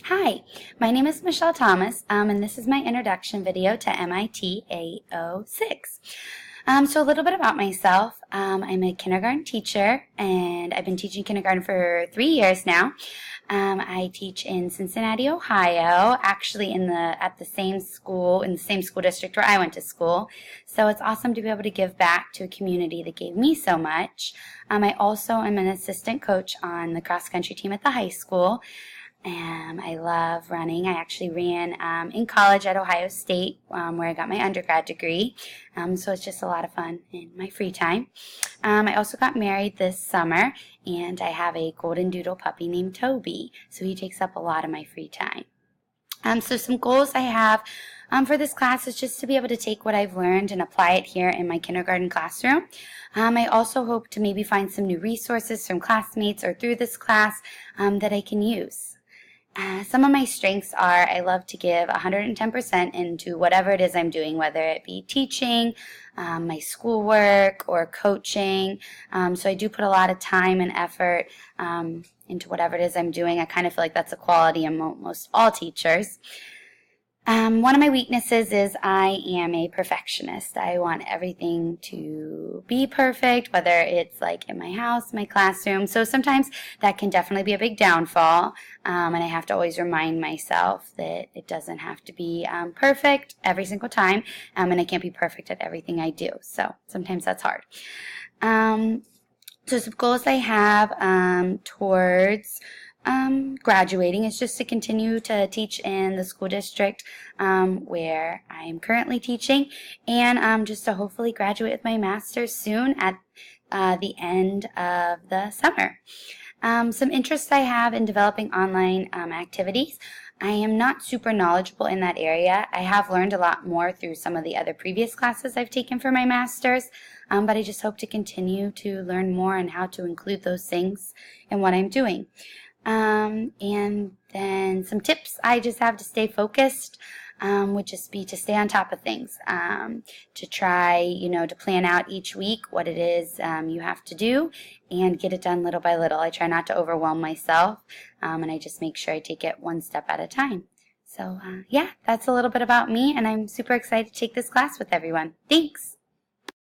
Hi, my name is Michelle Thomas, and this is my introduction video to MIT AO6. So a little bit about myself. I'm a kindergarten teacher, and I've been teaching kindergarten for 3 years now. I teach in Cincinnati, Ohio, actually at the same school, in the same school district where I went to school. So it's awesome to be able to give back to a community that gave me so much. I also am an assistant coach on the cross country team at the high school. I love running. I actually ran in college at Ohio State, where I got my undergrad degree. So it's just a lot of fun in my free time. I also got married this summer, and I have a golden doodle puppy named Toby. So he takes up a lot of my free time. So some goals I have for this class is just to be able to take what I've learned and apply it here in my kindergarten classroom. I also hope to maybe find some new resources from classmates or through this class that I can use. Some of my strengths are I love to give 110% into whatever it is I'm doing, whether it be teaching, my schoolwork, or coaching. So I do put a lot of time and effort into whatever it is I'm doing. I kind of feel like that's a quality in most all teachers. One of my weaknesses is I am a perfectionist. I want everything to be perfect, whether it's like in my house, my classroom. So sometimes that can definitely be a big downfall, and I have to always remind myself that it doesn't have to be perfect every single time, and I can't be perfect at everything I do. So sometimes that's hard. So some goals I have towards graduating is just to continue to teach in the school district where I'm currently teaching, and just to hopefully graduate with my master's soon at the end of the summer. Some interests I have in developing online activities. I am not super knowledgeable in that area. I have learned a lot more through some of the other previous classes I've taken for my master's, but I just hope to continue to learn more on how to include those things in what I'm doing. And then some tips I just have to stay focused would just be to stay on top of things, to try, to plan out each week what it is you have to do and get it done little by little. I try not to overwhelm myself, and I just make sure I take it one step at a time. So, yeah, that's a little bit about me, and I'm super excited to take this class with everyone. Thanks!